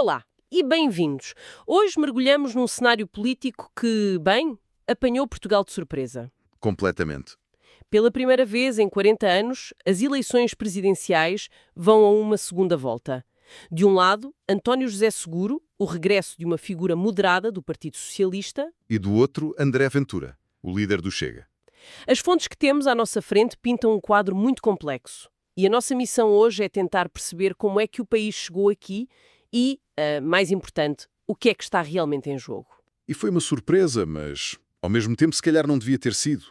Olá e bem-vindos. Hoje mergulhamos num cenário político que, bem, apanhou Portugal de surpresa. Completamente. Pela primeira vez em 40 anos, as eleições presidenciais vão a uma segunda volta. De um lado, António José Seguro, o regresso de uma figura moderada do Partido Socialista. E do outro, André Ventura, o líder do Chega. As fontes que temos à nossa frente pintam um quadro muito complexo. E a nossa missão hoje é tentar perceber como é que o país chegou aqui e, mais importante, o que é que está realmente em jogo. E foi uma surpresa, mas, ao mesmo tempo, se calhar não devia ter sido.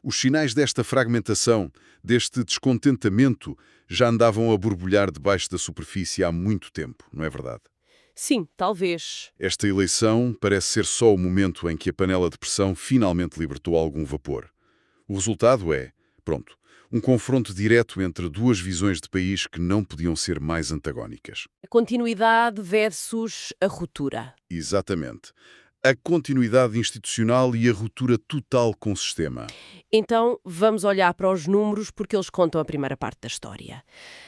Os sinais desta fragmentação, deste descontentamento, já andavam a borbulhar debaixo da superfície há muito tempo, não é verdade? Sim, talvez. Esta eleição parece ser só o momento em que a panela de pressão finalmente libertou algum vapor. O resultado é, pronto, um confronto direto entre duas visões de país que não podiam ser mais antagónicas. A continuidade versus a ruptura. Exatamente. A continuidade institucional e a ruptura total com o sistema. Então, vamos olhar para os números porque eles contam a primeira parte da história.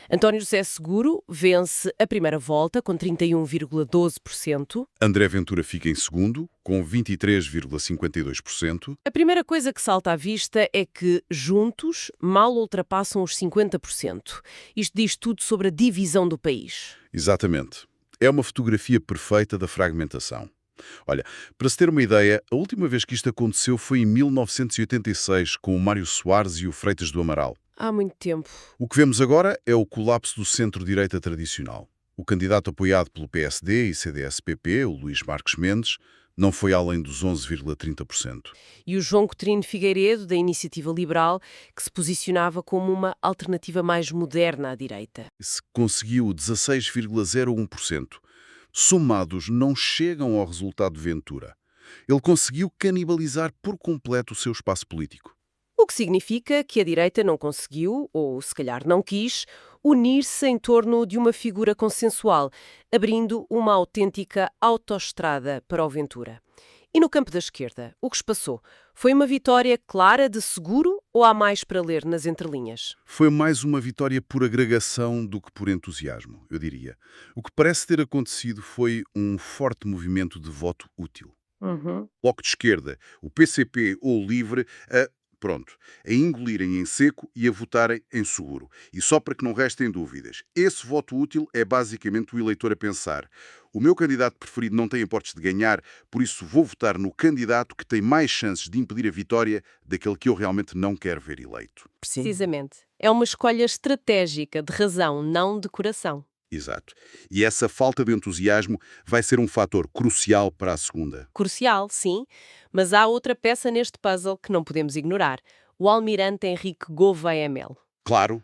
António José Seguro vence a primeira volta com 31,12%. André Ventura fica em segundo, com 23,52%. A primeira coisa que salta à vista é que, juntos, mal ultrapassam os 50%. Isto diz tudo sobre a divisão do país. Exatamente. É uma fotografia perfeita da fragmentação. Olha, para se ter uma ideia, a última vez que isto aconteceu foi em 1986, com o Mário Soares e o Freitas do Amaral. Há muito tempo. O que vemos agora é o colapso do centro-direita tradicional. O candidato apoiado pelo PSD e CDS-PP, o Luís Marques Mendes, não foi além dos 11,30%. E o João Coutinho Figueiredo, da Iniciativa Liberal, que se posicionava como uma alternativa mais moderna à direita. Se conseguiu 16,01%. Somados, não chegam ao resultado de Ventura. Ele conseguiu canibalizar por completo o seu espaço político. O que significa que a direita não conseguiu, ou se calhar não quis, unir-se em torno de uma figura consensual, abrindo uma autêntica autoestrada para o Ventura. E no campo da esquerda, o que se passou? Foi uma vitória clara de Seguro ou há mais para ler nas entrelinhas? Foi mais uma vitória por agregação do que por entusiasmo, eu diria. O que parece ter acontecido foi um forte movimento de voto útil. Bloco de Esquerda, o PCP ou o Livre, a engolirem em seco e a votarem em Seguro. E só para que não restem dúvidas, esse voto útil é basicamente o eleitor a pensar: o meu candidato preferido não tem hipóteses de ganhar, por isso vou votar no candidato que tem mais chances de impedir a vitória daquele que eu realmente não quero ver eleito. Precisamente. É uma escolha estratégica de razão, não de coração. Exato. E essa falta de entusiasmo vai ser um fator crucial para a segunda. Crucial, sim, mas há outra peça neste puzzle que não podemos ignorar. O almirante Henrique Gouveia Melo. Claro,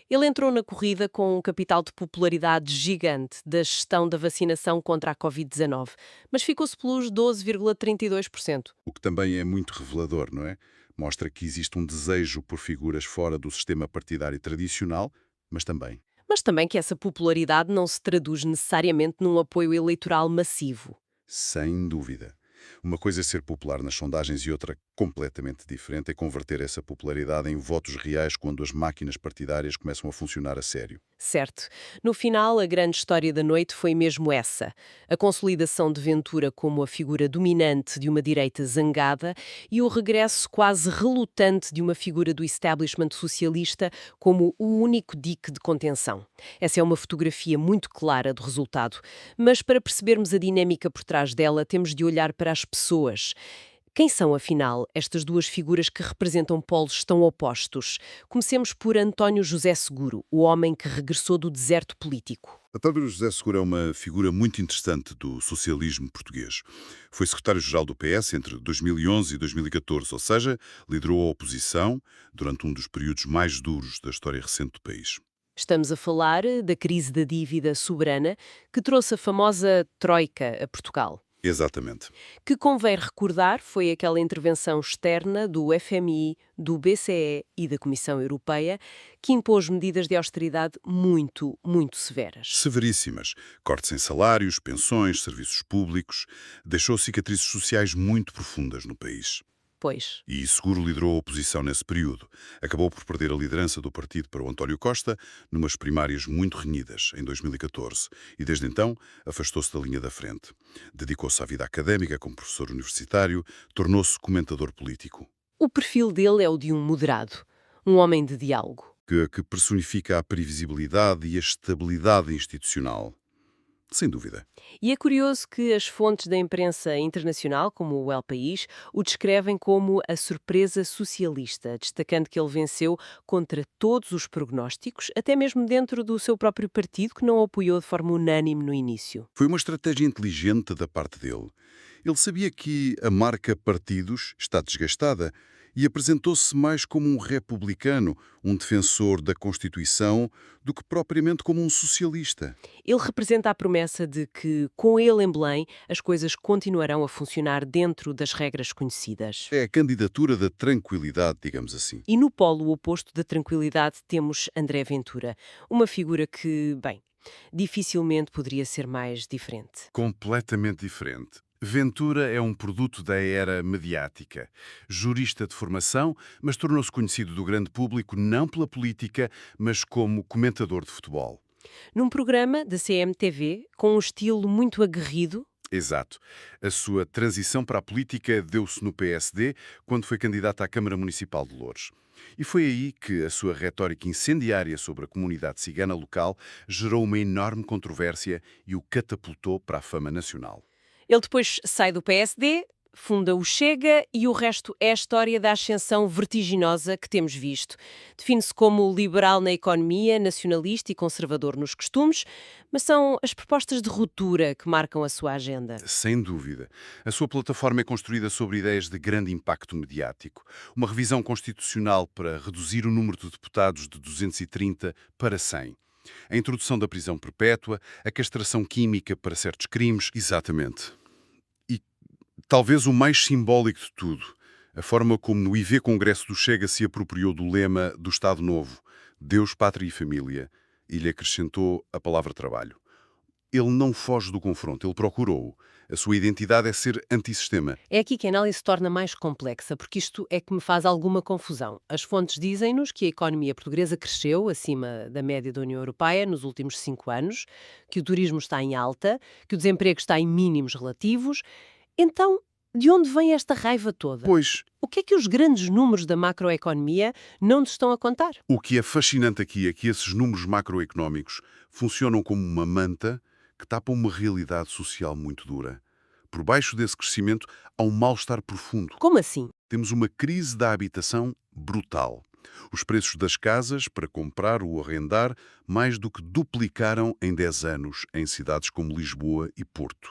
Ele entrou na corrida com um capital de popularidade gigante da gestão da vacinação contra a Covid-19, mas ficou-se pelos 12,32%. o que também é muito revelador, não é? Mostra que existe um desejo por figuras fora do sistema partidário tradicional, mas também. Mas também que essa popularidade não se traduz necessariamente num apoio eleitoral massivo. Sem dúvida. Uma coisa é ser popular nas sondagens e outra, completamente diferente, é converter essa popularidade em votos reais quando as máquinas partidárias começam a funcionar a sério. Certo. No final, a grande história da noite foi mesmo essa. A consolidação de Ventura como a figura dominante de uma direita zangada e o regresso quase relutante de uma figura do establishment socialista como o único dique de contenção. Essa é uma fotografia muito clara do resultado. Mas para percebermos a dinâmica por trás dela, temos de olhar para as pessoas. Quem são, afinal, estas duas figuras que representam polos tão opostos? Comecemos por António José Seguro, o homem que regressou do deserto político. António José Seguro é uma figura muito interessante do socialismo português. Foi secretário-geral do PS entre 2011 e 2014, ou seja, liderou a oposição durante um dos períodos mais duros da história recente do país. Estamos a falar da crise da dívida soberana que trouxe a famosa Troika a Portugal. Exatamente. Que convém recordar foi aquela intervenção externa do FMI, do BCE e da Comissão Europeia que impôs medidas de austeridade muito, muito severas. Severíssimas. Cortes em salários, pensões, serviços públicos. Deixou cicatrizes sociais muito profundas no país. Pois. E Seguro liderou a oposição nesse período. Acabou por perder a liderança do partido para o António Costa, numas primárias muito renhidas, em 2014. E desde então, afastou-se da linha da frente. Dedicou-se à vida académica como professor universitário, tornou-se comentador político. O perfil dele é o de um moderado, um homem de diálogo. Que personifica a previsibilidade e a estabilidade institucional. Sem dúvida. E é curioso que as fontes da imprensa internacional, como o El País, o descrevem como a surpresa socialista, destacando que ele venceu contra todos os prognósticos, até mesmo dentro do seu próprio partido, que não o apoiou de forma unânime no início. Foi uma estratégia inteligente da parte dele. Ele sabia que a marca partidos está desgastada e apresentou-se mais como um republicano, um defensor da Constituição, do que propriamente como um socialista. Ele representa a promessa de que, com ele em Belém, as coisas continuarão a funcionar dentro das regras conhecidas. É a candidatura da tranquilidade, digamos assim. E no polo oposto da tranquilidade temos André Ventura, uma figura que, bem, dificilmente poderia ser mais diferente. Completamente diferente. Ventura é um produto da era mediática. Jurista de formação, mas tornou-se conhecido do grande público não pela política, mas como comentador de futebol. Num programa da CMTV, com um estilo muito aguerrido. Exato. A sua transição para a política deu-se no PSD, quando foi candidato à Câmara Municipal de Loures. E foi aí que a sua retórica incendiária sobre a comunidade cigana local gerou uma enorme controvérsia e o catapultou para a fama nacional. Ele depois sai do PSD, funda o Chega e o resto é a história da ascensão vertiginosa que temos visto. Define-se como liberal na economia, nacionalista e conservador nos costumes, mas são as propostas de ruptura que marcam a sua agenda. Sem dúvida. A sua plataforma é construída sobre ideias de grande impacto mediático. Uma revisão constitucional para reduzir o número de deputados de 230 para 100. A introdução da prisão perpétua, a castração química para certos crimes. Exatamente. E talvez o mais simbólico de tudo, a forma como no IV Congresso do Chega se apropriou do lema do Estado Novo, Deus, Pátria e Família, e lhe acrescentou a palavra trabalho. Ele não foge do confronto, ele procurou-o. A sua identidade é ser antissistema. É aqui que a análise se torna mais complexa, porque isto é que me faz alguma confusão. As fontes dizem-nos que a economia portuguesa cresceu acima da média da União Europeia nos últimos 5 anos, que o turismo está em alta, que o desemprego está em mínimos relativos. Então, de onde vem esta raiva toda? Pois, O que é que os grandes números da macroeconomia não nos estão a contar? o que é fascinante aqui é que esses números macroeconómicos funcionam como uma manta que tapa uma realidade social muito dura. Por baixo desse crescimento há um mal-estar profundo. Como assim? Temos uma crise da habitação brutal. Os preços das casas para comprar ou arrendar mais do que duplicaram em 10 anos em cidades como Lisboa e Porto.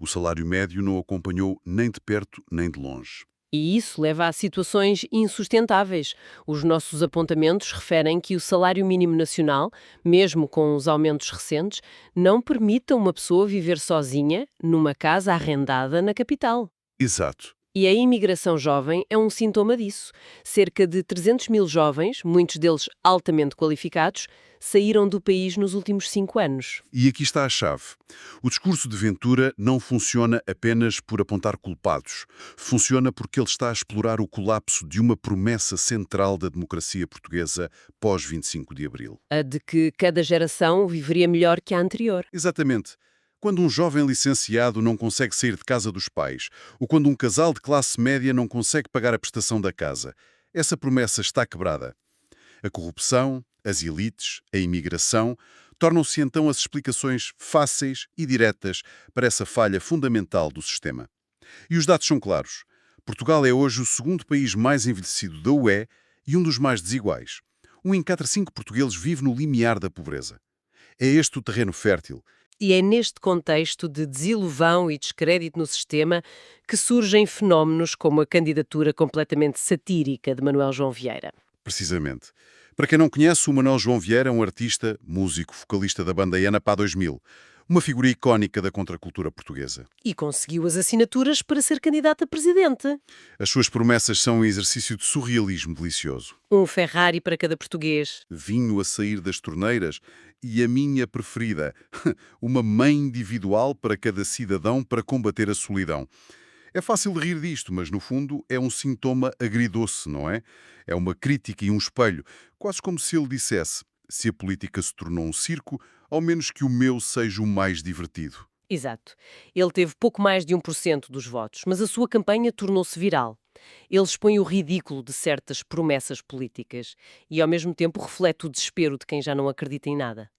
O salário médio não acompanhou nem de perto nem de longe. E isso leva a situações insustentáveis. Os nossos apontamentos referem que o salário mínimo nacional, mesmo com os aumentos recentes, não permite a uma pessoa viver sozinha numa casa arrendada na capital. Exato. E a imigração jovem é um sintoma disso. Cerca de 300 mil jovens, muitos deles altamente qualificados, saíram do país nos últimos 5 anos. E aqui está a chave. O discurso de Ventura não funciona apenas por apontar culpados. Funciona porque ele está a explorar o colapso de uma promessa central da democracia portuguesa pós-25 de Abril. A de que cada geração viveria melhor que a anterior. Exatamente. Quando um jovem licenciado não consegue sair de casa dos pais, ou quando um casal de classe média não consegue pagar a prestação da casa, essa promessa está quebrada. A corrupção, as elites, a imigração, tornam-se então as explicações fáceis e diretas para essa falha fundamental do sistema. E os dados são claros. Portugal é hoje o segundo país mais envelhecido da UE e um dos mais desiguais. 1 em cada 5 portugueses vive no limiar da pobreza. É este o terreno fértil. E é neste contexto de desilusão e descrédito no sistema que surgem fenómenos como a candidatura completamente satírica de Manuel João Vieira. Precisamente. Para quem não conhece, o Manuel João Vieira é um artista, músico, vocalista da banda Iana-Pá 2000, uma figura icónica da contracultura portuguesa. E conseguiu as assinaturas para ser candidato a presidente. As suas promessas são um exercício de surrealismo delicioso. Um Ferrari para cada português. Vinho a sair das torneiras e a minha preferida, uma mãe individual para cada cidadão para combater a solidão. É fácil rir disto, mas no fundo é um sintoma agridoce, não é? É uma crítica e um espelho, quase como se ele dissesse: se a política se tornou um circo, ao menos que o meu seja o mais divertido. Exato. Ele teve pouco mais de 1% dos votos, mas a sua campanha tornou-se viral. Ele expõe o ridículo de certas promessas políticas e, ao mesmo tempo, reflete o desespero de quem já não acredita em nada.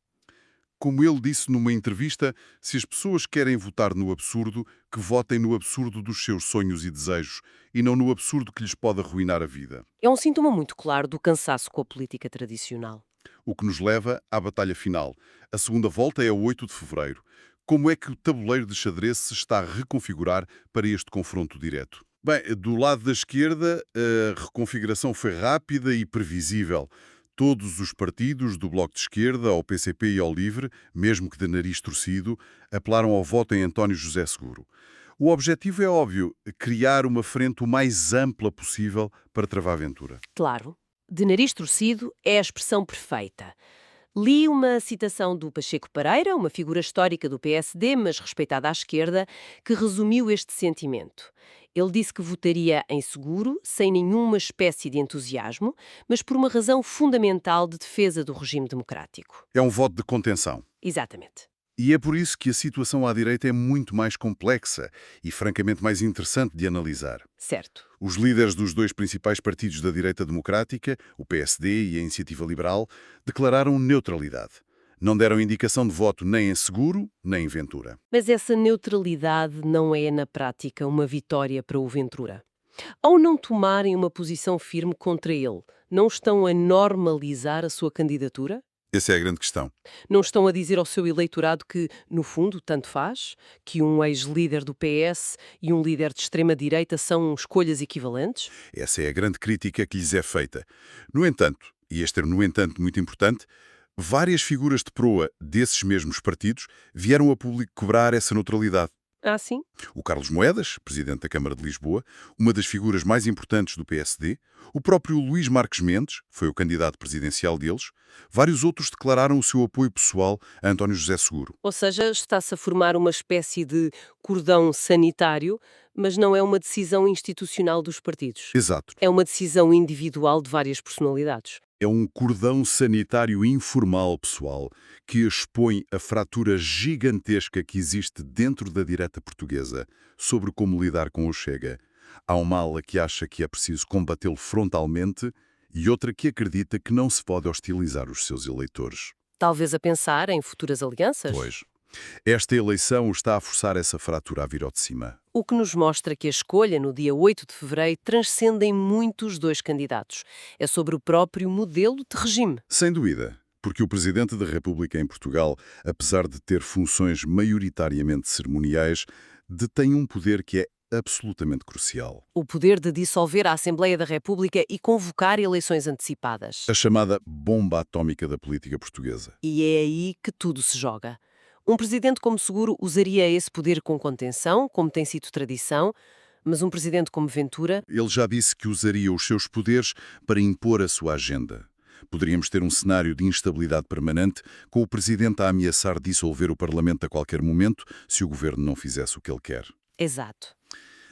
Como ele disse numa entrevista, se as pessoas querem votar no absurdo, que votem no absurdo dos seus sonhos e desejos, e não no absurdo que lhes pode arruinar a vida. É um sintoma muito claro do cansaço com a política tradicional. O que nos leva à batalha final. A segunda volta é a 8 de fevereiro. Como é que o tabuleiro de xadrez se está a reconfigurar para este confronto direto? Bem, do lado da esquerda, a reconfiguração foi rápida e previsível. Todos os partidos, do Bloco de Esquerda ao PCP e ao LIVRE, mesmo que de nariz torcido, apelaram ao voto em António José Seguro. O objetivo é óbvio, criar uma frente o mais ampla possível para travar a aventura. Claro, de nariz torcido é a expressão perfeita. Li uma citação do Pacheco Pereira, uma figura histórica do PSD, mas respeitada à esquerda, que resumiu este sentimento. Ele disse que votaria em Seguro, sem nenhuma espécie de entusiasmo, mas por uma razão fundamental de defesa do regime democrático. É um voto de contenção. Exatamente. E é por isso que a situação à direita é muito mais complexa e, francamente, mais interessante de analisar. Certo. Os líderes dos dois principais partidos da direita democrática, o PSD e a Iniciativa Liberal, declararam neutralidade. Não deram indicação de voto nem em Seguro, nem em Ventura. Mas essa neutralidade não é, na prática, uma vitória para o Ventura. Ao não tomarem uma posição firme contra ele, não estão a normalizar a sua candidatura? Essa é a grande questão. Não estão a dizer ao seu eleitorado que, no fundo, tanto faz, que um ex-líder do PS e um líder de extrema-direita são escolhas equivalentes? Essa é a grande crítica que lhes é feita. No entanto, e este é no entanto muito importante, várias figuras de proa desses mesmos partidos vieram a público cobrar essa neutralidade. Ah, sim? O Carlos Moedas, presidente da Câmara de Lisboa, uma das figuras mais importantes do PSD, o próprio Luís Marques Mendes, foi o candidato presidencial deles, vários outros declararam o seu apoio pessoal a António José Seguro. Ou seja, está-se a formar uma espécie de cordão sanitário, mas não é uma decisão institucional dos partidos. Exato. É uma decisão individual de várias personalidades. É um cordão sanitário informal, pessoal, que expõe a fratura gigantesca que existe dentro da direita portuguesa sobre como lidar com o Chega. Há uma ala que acha que é preciso combatê-lo frontalmente e outra que acredita que não se pode hostilizar os seus eleitores. Talvez a pensar em futuras alianças? Pois. Esta eleição está a forçar essa fratura a vir ao de cima. O que nos mostra que a escolha, no dia 8 de fevereiro, transcende em muito os dois candidatos. É sobre o próprio modelo de regime. Sem dúvida, porque o Presidente da República em Portugal, apesar de ter funções maioritariamente cerimoniais, detém um poder que é absolutamente crucial. O poder de dissolver a Assembleia da República e convocar eleições antecipadas. A chamada bomba atómica da política portuguesa. E é aí que tudo se joga. Um presidente como Seguro usaria esse poder com contenção, como tem sido tradição, mas um presidente como Ventura... Ele já disse que usaria os seus poderes para impor a sua agenda. Poderíamos ter um cenário de instabilidade permanente, com o Presidente a ameaçar dissolver o Parlamento a qualquer momento se o Governo não fizesse o que ele quer. Exato.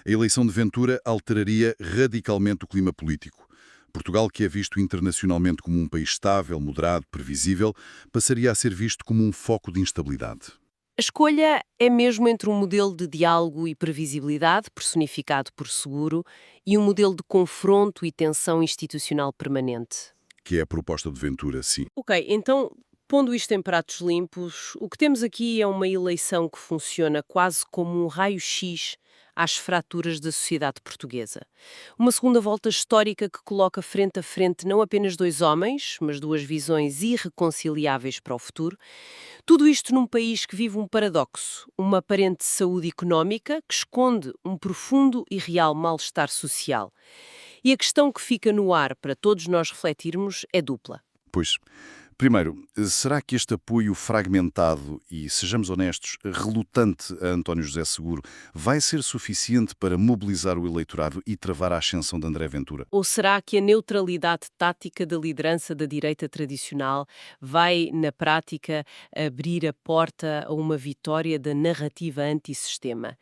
A eleição de Ventura alteraria radicalmente o clima político. Portugal, que é visto internacionalmente como um país estável, moderado, previsível, passaria a ser visto como um foco de instabilidade. A escolha é mesmo entre um modelo de diálogo e previsibilidade, personificado por Seguro, e um modelo de confronto e tensão institucional permanente. Que é a proposta de Ventura, sim. Ok, então, pondo isto em pratos limpos, o que temos aqui é uma eleição que funciona quase como um raio-x às fraturas da sociedade portuguesa. Uma segunda volta histórica que coloca frente a frente não apenas dois homens, mas duas visões irreconciliáveis para o futuro. Tudo isto num país que vive um paradoxo, uma aparente saúde económica que esconde um profundo e real mal-estar social. E a questão que fica no ar para todos nós refletirmos é dupla. Pois, primeiro, será que este apoio fragmentado e, sejamos honestos, relutante a António José Seguro vai ser suficiente para mobilizar o eleitorado e travar a ascensão de André Ventura? Ou será que a neutralidade tática da liderança da direita tradicional vai, na prática, abrir a porta a uma vitória da narrativa antissistema?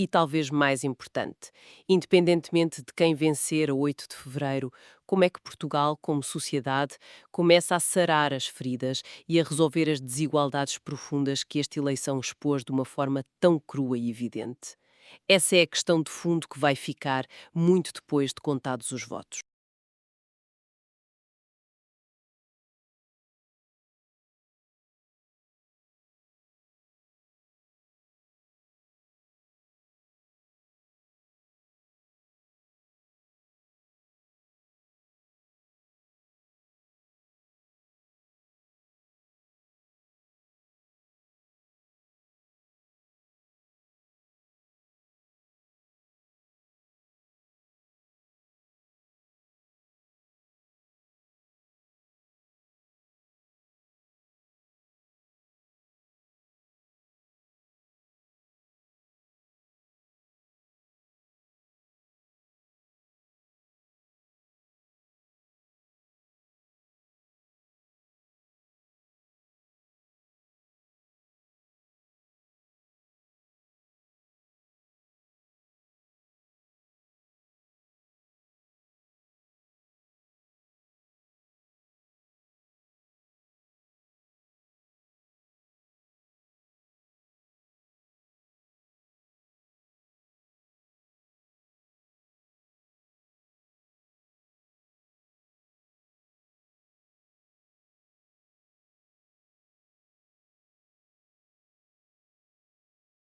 E talvez mais importante, independentemente de quem vencer a 8 de fevereiro, como é que Portugal, como sociedade, começa a sarar as feridas e a resolver as desigualdades profundas que esta eleição expôs de uma forma tão crua e evidente? Essa é a questão de fundo que vai ficar muito depois de contados os votos.